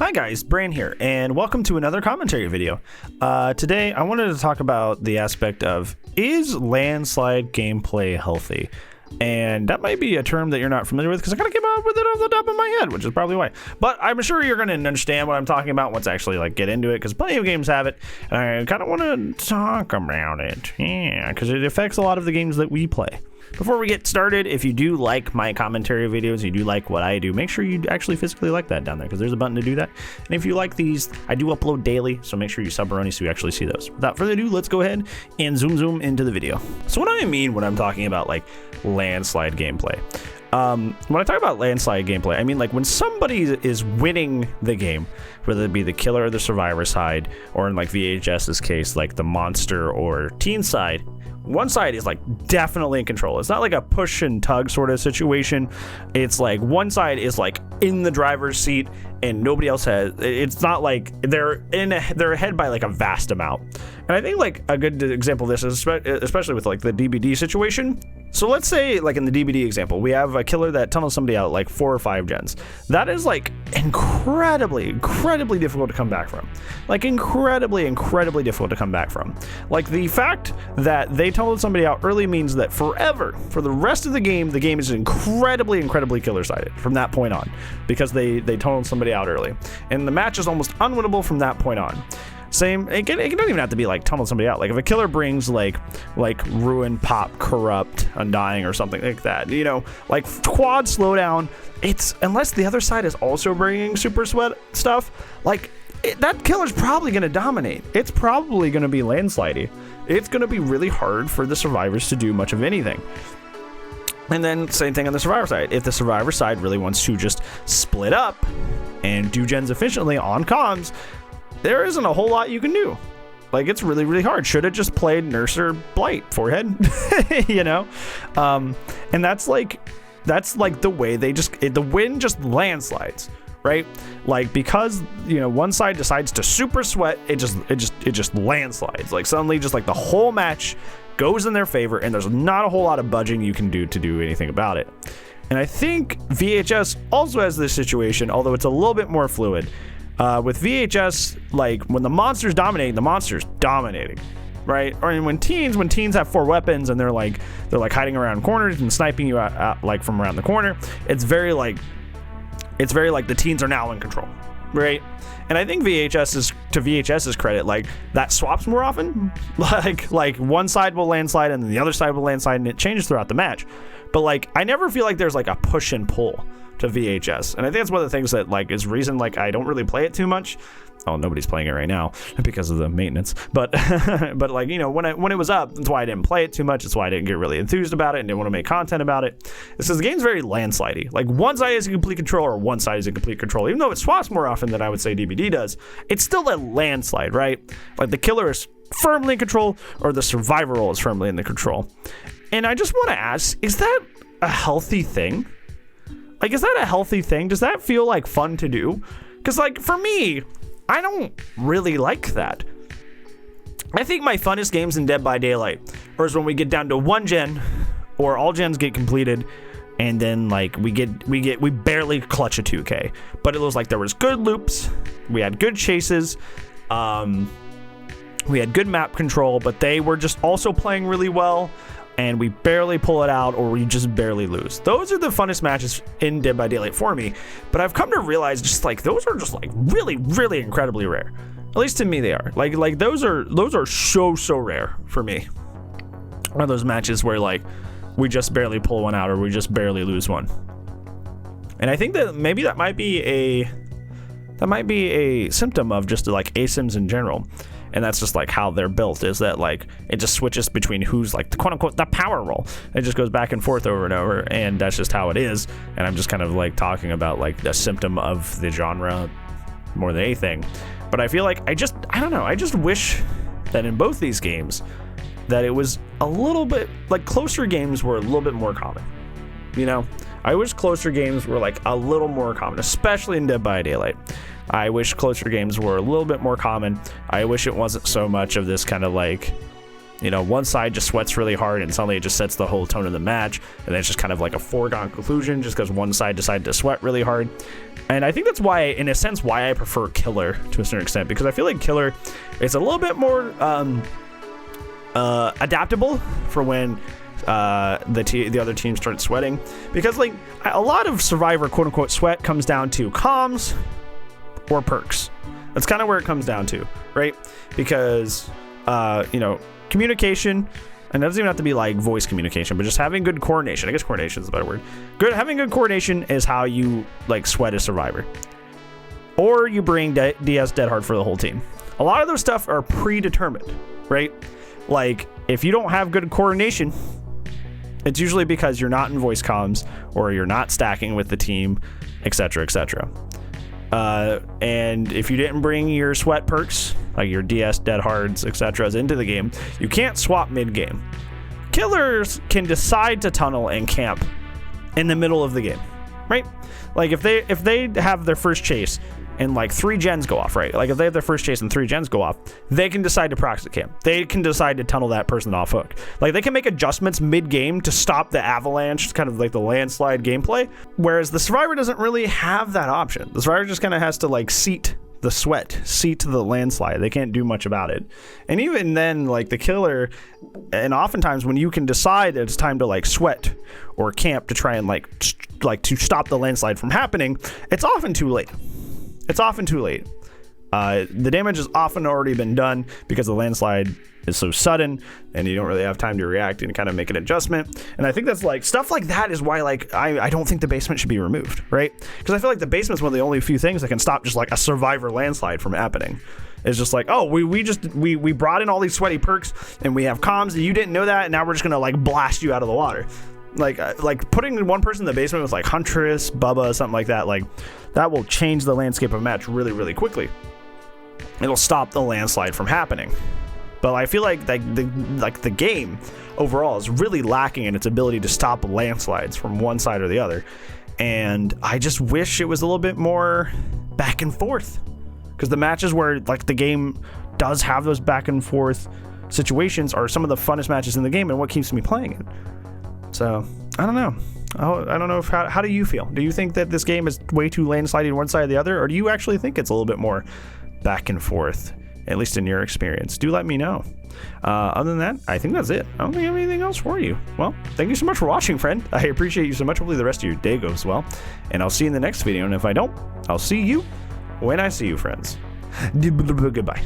Hi guys, Bran here, and welcome to another commentary video. Today I wanted to talk about the aspect of, is landslide gameplay healthy? And that might be a term that you're not familiar with because I kind of came up with it off the top of my head, which is probably why. But I'm sure you're going to understand what I'm talking about once I actually get into it, because plenty of games have it, and I kind of want to talk about it. Yeah, because it affects a lot of the games that we play. Before we get started, if you do like my commentary videos, you do like what I do, make sure you actually physically like that down there, because there's a button to do that. And if you like these, I do upload daily, so make sure you sub-roni so you actually see those. Without further ado, let's go ahead and zoom into the video. So what I mean when I'm talking about landslide gameplay, when I talk about landslide gameplay, I mean when somebody is winning the game, whether it be the killer or the survivor side, or in VHS's case, the monster or teen side, one side is definitely in control. It's not like a push and tug sort of situation. It's one side is in the driver's seat and nobody else has. It's not like they're ahead by a vast amount. And I think a good example of this is especially with the DBD situation. So let's say in the DBD example, we have a killer that tunnels somebody out 4 or 5 gens. That is incredibly difficult to come back from. Incredibly difficult to come back from. The fact that they tunneled somebody out early means that forever, for the rest of the game is incredibly killer-sided from that point on, because they tunneled somebody out early. And the match is almost unwinnable from that point on. Same, it don't even have to be tunnel somebody out. If a killer brings ruin, pop, corrupt, undying, or something like that, quad slowdown, it's, unless the other side is also bringing super sweat stuff, that killer's probably going to dominate. It's probably going to be landslidey. It's going to be really hard for the survivors to do much of anything. And then same thing on the survivor side. If the survivor side really wants to just split up and do gens efficiently on comms, there isn't a whole lot you can do. It's really hard. Should have just played Nurse or Blight forehead, and that's the way the win just landslides, right? Because one side decides to super sweat, it just landslides. Suddenly just the whole match goes in their favor, and there's not a whole lot of budging you can do to do anything about it. And I think VHS also has this situation, although it's a little bit more fluid. With VHS, when the monster's dominating, right? Or when teens have 4 weapons and they're hiding around corners and sniping you out from around the corner, it's very the teens are now in control, right? And I think to VHS's credit, that swaps more often. One side will landslide and then the other side will landslide, and it changes throughout the match. But I never feel there's a push and pull to VHS, and I think that's one of the things that is reason I don't really play it too much. Oh, nobody's playing it right now because of the maintenance, but but when it was up, that's why I didn't play it too much. That's why I didn't get really enthused about it and didn't want to make content about it. It's because the game's very landslidey. One side is in complete control, or one side is in complete control. Even though it swaps more often than I would say DBD does, it's still a landslide, right? The killer is firmly in control, or the survivor role is firmly in the control. And I just want to ask, is that a healthy thing? Is that a healthy thing? Does that feel fun to do? Because for me, I don't really like that. I think my funnest games in Dead by Daylight is when we get down to 1 gen, or all gens get completed, and then we barely clutch a 2K. But it was there was good loops, we had good chases, we had good map control, but they were just also playing really well, and we barely pull it out, or we just barely lose. Those are the funnest matches in Dead by Daylight for me, but I've come to realize just those are just really incredibly rare. At least to me they are. Those are so rare for me. One of those matches where we just barely pull one out, or we just barely lose one. And I think that maybe that might be a symptom of just ASIMs in general. And that's just how they're built, is that it just switches between who's the quote unquote the power role. It just goes back and forth over and over, and that's just how it is. And I'm just kind of talking about the symptom of the genre more than anything. But I feel I don't know, I just wish that in both these games that it was a little bit closer games were a little bit more common. I wish closer games were a little more common, especially in Dead by Daylight. I wish closer games were a little bit more common. I wish it wasn't so much of this kind of You know, one side just sweats really hard and suddenly it just sets the whole tone of the match, and then it's just kind of like a foregone conclusion just because one side decided to sweat really hard. And I think that's why, in a sense, why I prefer Killer to a certain extent, because I feel like Killer is a little bit more adaptable for when the other team starts sweating, because like a lot of Survivor quote unquote sweat comes down to comms or perks. That's kind of where it comes down to, right? Because you know, communication, and it doesn't even have to be like voice communication, but just having good coordination. I guess coordination is a better word. Having good coordination is how you like sweat a Survivor, or you bring DS Dead Hard for the whole team. A lot of those stuff are predetermined, right? Like if you don't have good coordination, it's usually because you're not in voice comms or you're not stacking with the team, etc., etc. And if you didn't bring your sweat perks, like your DS, Dead Hards, etc., into the game, you can't swap mid-game. Killers can decide to tunnel and camp in the middle of the game, right? Like if they have their first chase and like 3 gens go off, right? Like if they have their first chase and 3 gens go off, they can decide to proxy camp. They can decide to tunnel that person off hook. Like they can make adjustments mid-game to stop the avalanche, kind of like the landslide gameplay. Whereas the Survivor doesn't really have that option. The Survivor just kind of has to like seat the sweat, seat to the landslide. They can't do much about it. And even then, like the Killer, and oftentimes when you can decide that it's time to like sweat or camp to try and like to stop the landslide from happening, it's often too late. It's often too late. The damage has often already been done because the landslide is so sudden and you don't really have time to react and kind of make an adjustment. And I think that's like stuff like that is why like I don't think the basement should be removed, right? Because I feel like the basement is one of the only few things that can stop just like a Survivor landslide from happening. It's just like, oh, we brought in all these sweaty perks and we have comms and you didn't know that, and now we're just gonna like blast you out of the water. Like putting one person in the basement with like Huntress, Bubba, something like that, like that will change the landscape of a match really, really quickly. It'll stop the landslide from happening. But I feel like the game overall is really lacking in its ability to stop landslides from one side or the other. And I just wish it was a little bit more back and forth. Because the matches where like the game does have those back and forth situations are some of the funnest matches in the game and what keeps me playing it. So, I don't know. I don't know how do you feel? Do you think that this game is way too landsliding one side or the other? Or do you actually think it's a little bit more back and forth, at least in your experience? Do let me know. Other than that, I think that's it. I don't think I have anything else for you. Well, thank you so much for watching, friend. I appreciate you so much. Hopefully the rest of your day goes well. And I'll see you in the next video. And if I don't, I'll see you when I see you, friends. Goodbye.